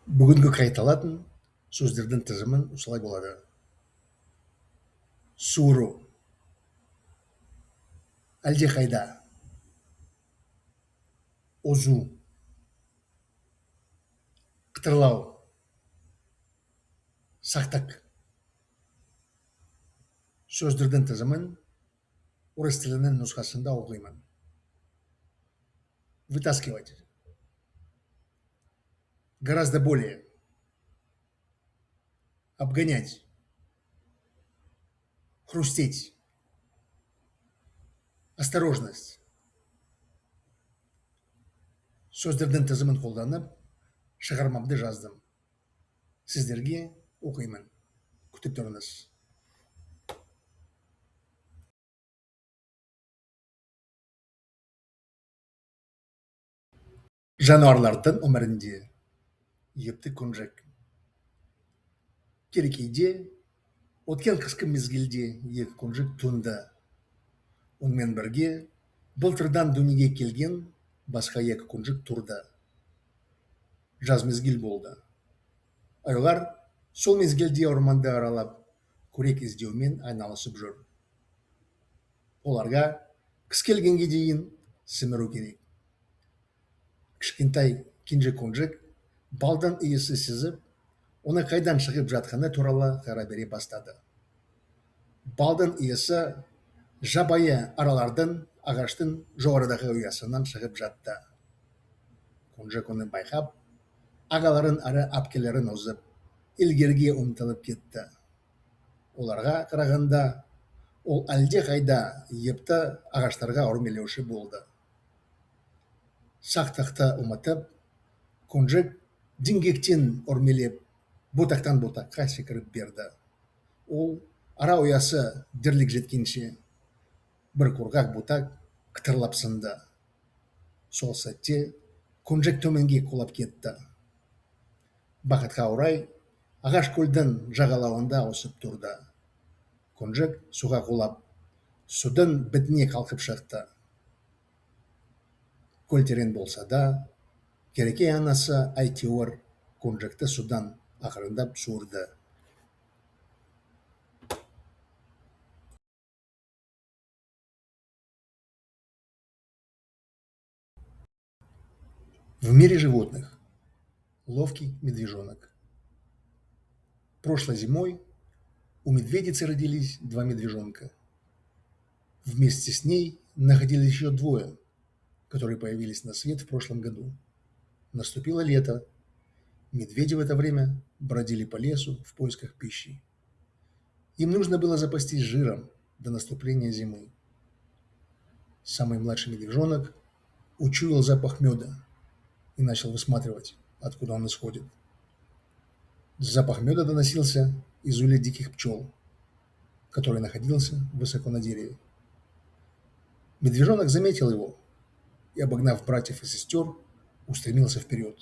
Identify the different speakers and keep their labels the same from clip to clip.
Speaker 1: Бүгінгі қайталатын сөздердің тізімін осылай болады. Суыру, әлдеқайда, озу, қытырлау, сақтық. Сөздердің тізімін орыс тілінің нұсқасында оқимын. Вытаскивать. Гораздо более. Обгонять. Хрустеть. Осторожность. Сөздердің тізімін қолданып, шығармамды жаздым. Сіздерге оқимын. Күтіп тұрыңыз. Жануарлардың өмірінде епті күнжік. Керекейде өткен қысқы мезгілде екі күнжік туынды. Онымен бірге былтырдан дүниеге келген басқа екі күнжік тұрды. Жаз мезгіл болды. Айлар сол мезгілде орманды аралап, көрек іздеумен айналысып жүр. Оларға қыс келгенге дейін сіміру керек. Кішкентай кенже күнжік балдан иісі сезіп, оны қайдан шығып жатқаны туралы қара бере бастады. Балдың иісі жабайы аралардың ағаштың жоғарыдағы ұясынан шығып жатты. Күнжік оны байқап, ағаларын әрі әпкелерін озып, ілгеріге ұмтылып кетті. Оларға қарағанда ол әлдеқайда епті ағаштарға өрмелеуші болды. Сақтықты ұмытып, күнжік діңгектен өрмелеп, бұтақтан бұтаққа секіріп берді. Ол ара ұясы дерлік жеткенше бір құрғақ бұтақ қытырлап сынды. Сол сәтте күнжік төменге құлап кетті. Бақытқа орай, ағаш көлдің жағалауында өсіп тұрды. Күнжік суға құлап, судың бетіне қалқып шықты. Көл терең болса да, Керекей анасы әйтеуір күнжікті судан ақырындап суырды. В мире животных. Ловкий медвежонок. Прошлой зимой у медведицы родились два медвежонка. Вместе с ней находились еще двое, которые появились на свет в прошлом году. Наступило лето. Медведи в это время бродили по лесу в поисках пищи. Им нужно было запастись жиром до наступления зимы. Самый младший медвежонок учуял запах меда и начал высматривать, откуда он исходит. Запах меда доносился из улья диких пчел, который находился высоко на дереве. Медвежонок заметил его и, обогнав братьев и сестер, устремился вперед.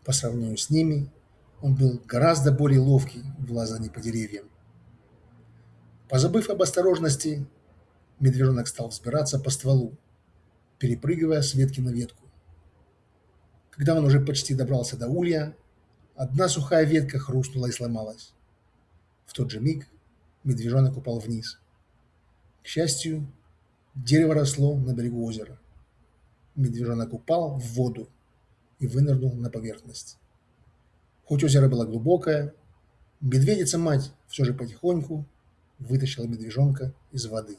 Speaker 1: По сравнению с ними он был гораздо более ловкий в лазании по деревьям. Позабыв об осторожности, медвежонок стал взбираться по стволу, перепрыгивая с ветки на ветку. Когда он уже почти добрался до улья, одна сухая ветка хрустнула и сломалась. В тот же миг медвежонок упал вниз. К счастью, дерево росло на берегу озера. Медвежонок упал в воду и вынырнул на поверхность. Хоть озеро было глубокое, медведица-мать все же потихоньку вытащила медвежонка из воды.